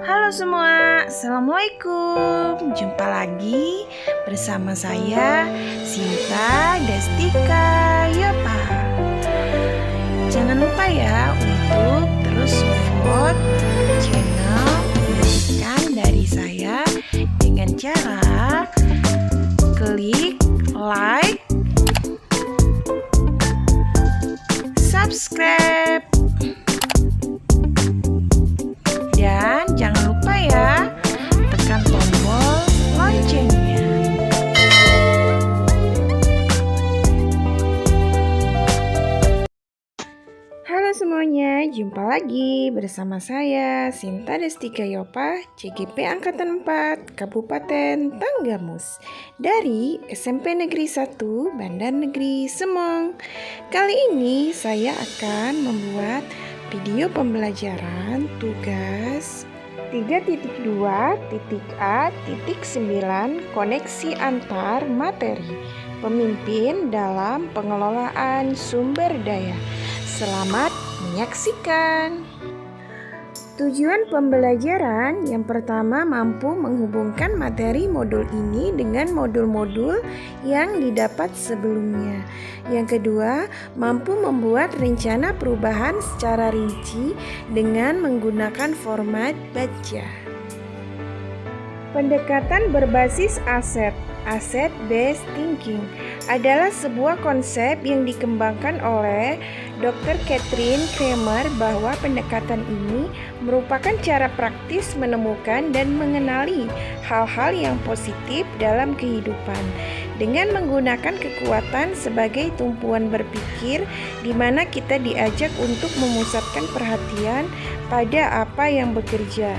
Halo semua, Assalamualaikum. Jumpa lagi bersama saya Sinta Destika Yopa. Jangan lupa ya untuk terus support channel pendidikan dari saya dengan cara klik like, subscribe, dan jangan lupa ya tekan tombol loncengnya. Halo semuanya, jumpa lagi bersama saya Sinta Destika Yopa, CGP Angkatan 4 Kabupaten Tanggamus dari SMP Negeri 1 Bandar Negeri Semong. Kali ini saya akan membuat video pembelajaran tugas 3.2.A.9 koneksi antar materi pemimpin dalam pengelolaan sumber daya. Selamat menyaksikan. Tujuan pembelajaran yang pertama mampu menghubungkan materi modul ini dengan modul-modul yang didapat sebelumnya. Yang kedua, mampu membuat rencana perubahan secara rinci dengan menggunakan format baca. Pendekatan berbasis aset, asset-based thinking, adalah sebuah konsep yang dikembangkan oleh Dr. Catherine Kramer bahwa pendekatan ini merupakan cara praktis menemukan dan mengenali hal-hal yang positif dalam kehidupan dengan menggunakan kekuatan sebagai tumpuan berpikir di mana kita diajak untuk memusatkan perhatian pada apa yang bekerja,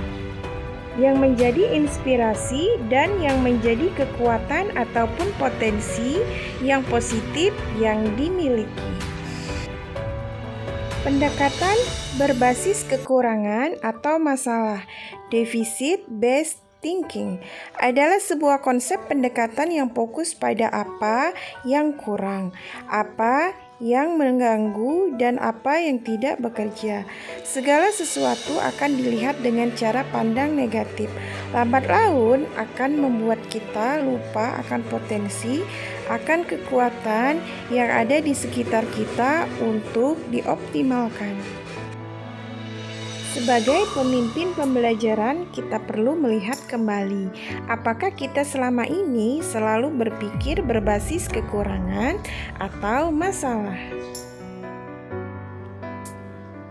yang menjadi inspirasi dan yang menjadi kekuatan ataupun potensi yang positif yang dimiliki. Pendekatan berbasis kekurangan atau masalah, deficit based thinking, adalah sebuah konsep pendekatan yang fokus pada apa yang kurang, apa yang mengganggu, dan apa yang tidak bekerja. Segala sesuatu akan dilihat dengan cara pandang negatif. Lambat laun akan membuat kita lupa akan potensi, akan kekuatan yang ada di sekitar kita untuk dioptimalkan. Sebagai pemimpin pembelajaran, kita perlu melihat kembali apakah kita selama ini selalu berpikir berbasis kekurangan atau masalah.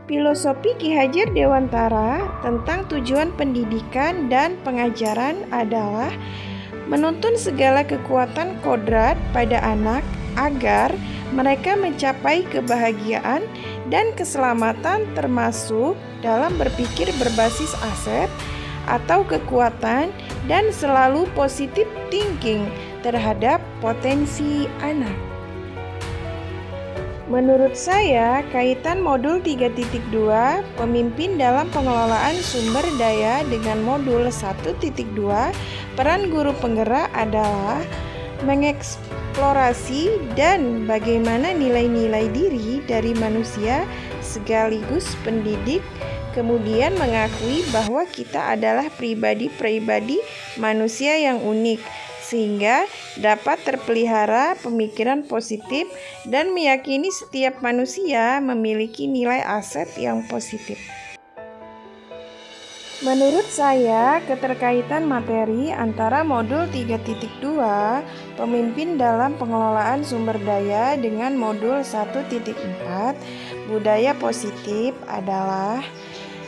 Filosofi Ki Hajar Dewantara tentang tujuan pendidikan dan pengajaran adalah menuntun segala kekuatan kodrat pada anak agar mereka mencapai kebahagiaan dan keselamatan, termasuk dalam berpikir berbasis aset atau kekuatan dan selalu positive thinking terhadap potensi anak. Menurut saya, kaitan modul 3.2 pemimpin dalam pengelolaan sumber daya dengan modul 1.2 peran guru penggerak adalah mengeksplorasi dan bagaimana nilai-nilai diri dari manusia sekaligus pendidik, kemudian mengakui bahwa kita adalah pribadi-pribadi manusia yang unik, sehingga dapat terpelihara pemikiran positif dan meyakini setiap manusia memiliki nilai aset yang positif. Menurut saya, keterkaitan materi antara modul 3.2 pemimpin dalam pengelolaan sumber daya dengan modul 1.4 budaya positif adalah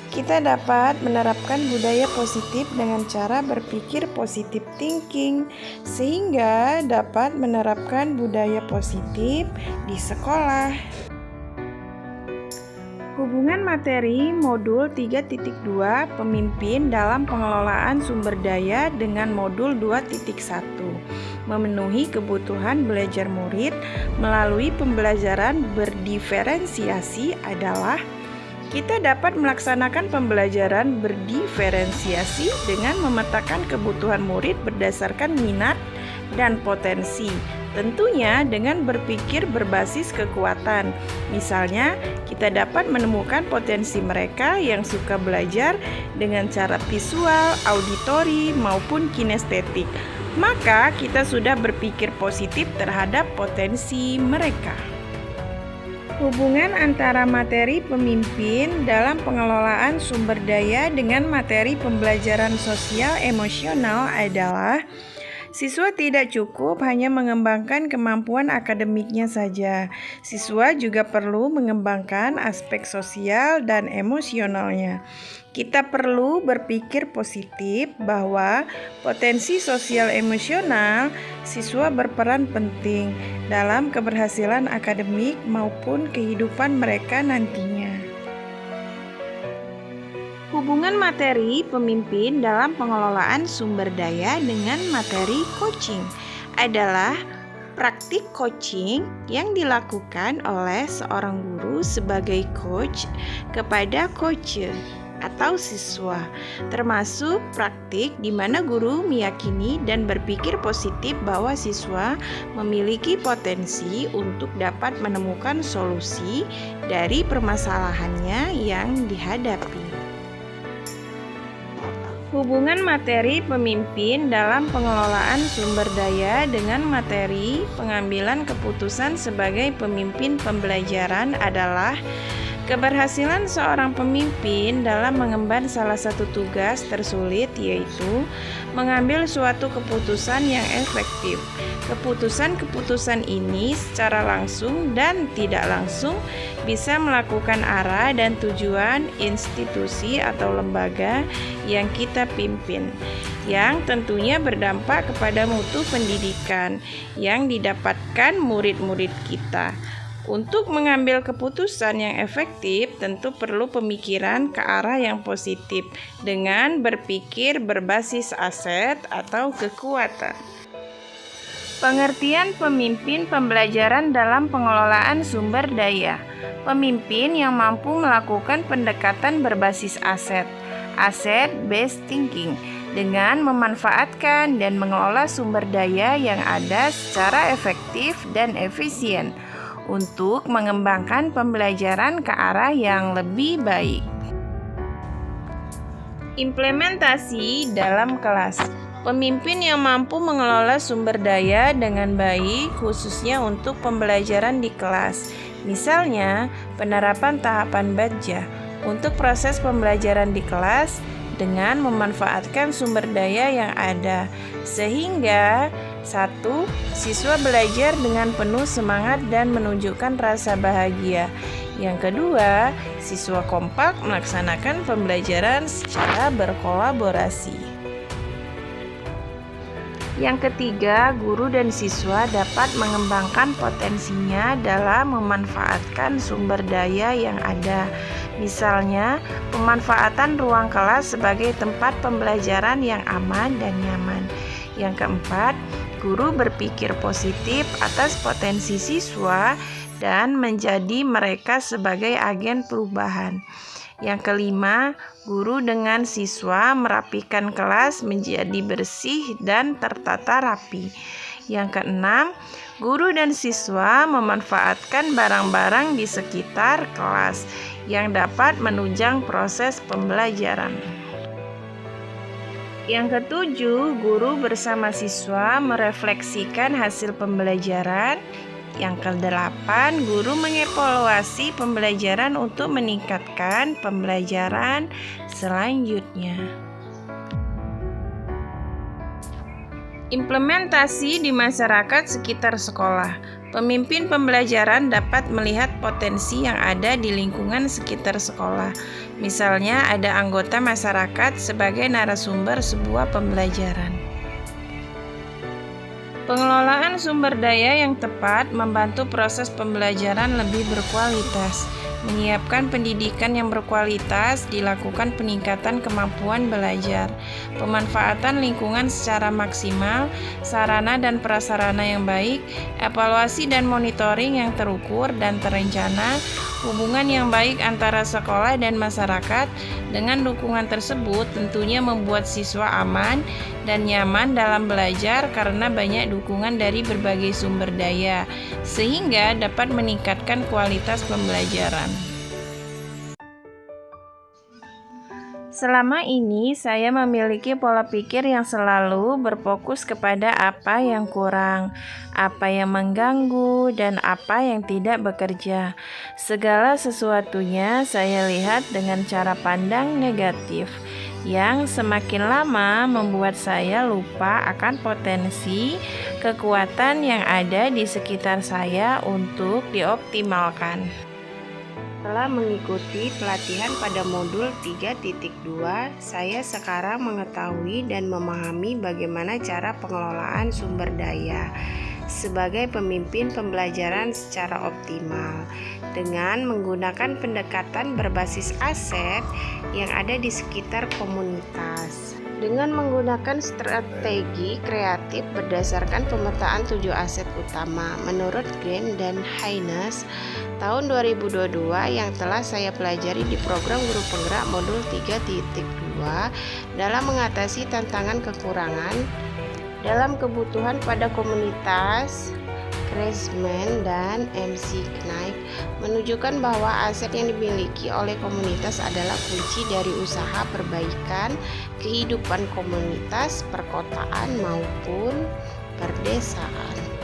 kita dapat menerapkan budaya positif dengan cara berpikir positif thinking, sehingga dapat menerapkan budaya positif di sekolah. Hubungan materi modul 3.2 pemimpin dalam pengelolaan sumber daya dengan modul 2.1 memenuhi kebutuhan belajar murid melalui pembelajaran berdiferensiasi adalah kita dapat melaksanakan pembelajaran berdiferensiasi dengan memetakan kebutuhan murid berdasarkan minat dan potensi, Tentunya dengan berpikir berbasis kekuatan. Misalnya, kita dapat menemukan potensi mereka yang suka belajar dengan cara visual, auditori, maupun kinestetik. Maka kita sudah berpikir positif terhadap potensi mereka. Hubungan antara materi pemimpin dalam pengelolaan sumber daya dengan materi pembelajaran sosial emosional adalah siswa tidak cukup hanya mengembangkan kemampuan akademiknya saja. Siswa juga perlu mengembangkan aspek sosial dan emosionalnya. Kita perlu berpikir positif bahwa potensi sosial emosional siswa berperan penting dalam keberhasilan akademik maupun kehidupan mereka nantinya. Hubungan materi pemimpin dalam pengelolaan sumber daya dengan materi coaching adalah praktik coaching yang dilakukan oleh seorang guru sebagai coach kepada coach atau siswa, termasuk praktik di mana guru meyakini dan berpikir positif bahwa siswa memiliki potensi untuk dapat menemukan solusi dari permasalahannya yang dihadapi. Hubungan materi pemimpin dalam pengelolaan sumber daya dengan materi pengambilan keputusan sebagai pemimpin pembelajaran adalah keberhasilan seorang pemimpin dalam mengemban salah satu tugas tersulit, yaitu mengambil suatu keputusan yang efektif. Keputusan-keputusan ini secara langsung dan tidak langsung bisa melakukan arah dan tujuan institusi atau lembaga yang kita pimpin, yang tentunya berdampak kepada mutu pendidikan yang didapatkan murid-murid kita. Untuk mengambil keputusan yang efektif, tentu perlu pemikiran ke arah yang positif dengan berpikir berbasis aset atau kekuatan. Pengertian pemimpin pembelajaran dalam pengelolaan sumber daya. Pemimpin yang mampu melakukan pendekatan berbasis aset, asset-based thinking, dengan memanfaatkan dan mengelola sumber daya yang ada secara efektif dan efisien untuk mengembangkan pembelajaran ke arah yang lebih baik. Implementasi dalam kelas. Pemimpin yang mampu mengelola sumber daya dengan baik, khususnya untuk pembelajaran di kelas. Misalnya, penerapan tahapan baja untuk proses pembelajaran di kelas dengan memanfaatkan sumber daya yang ada, sehingga 1. Siswa belajar dengan penuh semangat dan menunjukkan rasa bahagia. Yang kedua, siswa kompak melaksanakan pembelajaran secara berkolaborasi. Yang ketiga, guru dan siswa dapat mengembangkan potensinya dalam memanfaatkan sumber daya yang ada. Misalnya, pemanfaatan ruang kelas sebagai tempat pembelajaran yang aman dan nyaman. Yang keempat, guru berpikir positif atas potensi siswa dan menjadi mereka sebagai agen perubahan. Yang kelima, guru dengan siswa merapikan kelas menjadi bersih dan tertata rapi. Yang keenam, guru dan siswa memanfaatkan barang-barang di sekitar kelas yang dapat menunjang proses pembelajaran. Yang ketujuh, guru bersama siswa merefleksikan hasil pembelajaran. Yang kedelapan, guru mengevaluasi pembelajaran untuk meningkatkan pembelajaran selanjutnya. Implementasi di masyarakat sekitar sekolah. Pemimpin pembelajaran dapat melihat potensi yang ada di lingkungan sekitar sekolah. Misalnya, ada anggota masyarakat sebagai narasumber sebuah pembelajaran. Pengelolaan sumber daya yang tepat membantu proses pembelajaran lebih berkualitas. menyiapkan pendidikan yang berkualitas, dilakukan peningkatan kemampuan belajar, pemanfaatan lingkungan secara maksimal, sarana dan prasarana yang baik, evaluasi dan monitoring yang terukur dan terencana, hubungan yang baik antara sekolah dan masyarakat. Dengan dukungan tersebut tentunya membuat siswa aman dan nyaman dalam belajar karena banyak dukungan dari berbagai sumber daya, sehingga dapat meningkatkan kualitas pembelajaran. Selama ini, saya memiliki pola pikir yang selalu berfokus kepada apa yang kurang, apa yang mengganggu, dan apa yang tidak bekerja. Segala sesuatunya saya lihat dengan cara pandang negatif, yang semakin lama membuat saya lupa akan potensi kekuatan yang ada di sekitar saya untuk dioptimalkan. Setelah mengikuti pelatihan pada modul 3.2, saya sekarang mengetahui dan memahami bagaimana cara pengelolaan sumber daya sebagai pemimpin pembelajaran secara optimal dengan menggunakan pendekatan berbasis aset yang ada di sekitar komunitas. Dengan menggunakan strategi kreatif berdasarkan pemetaan 7 aset utama menurut Green dan Haynes tahun 2022 yang telah saya pelajari di program guru penggerak modul 3.2 dalam mengatasi tantangan kekurangan dalam kebutuhan pada komunitas. Kreisman dan MC Knight menunjukkan bahwa aset yang dimiliki oleh komunitas adalah kunci dari usaha perbaikan kehidupan komunitas, perkotaan maupun perdesaan.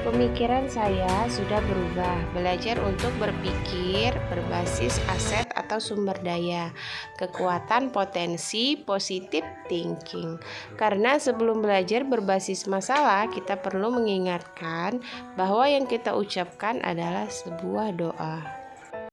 Pemikiran saya sudah berubah, belajar untuk berpikir berbasis aset atau sumber daya, kekuatan potensi, positive thinking. Karena sebelum belajar berbasis masalah, kita perlu mengingatkan bahwa yang kita ucapkan adalah sebuah doa.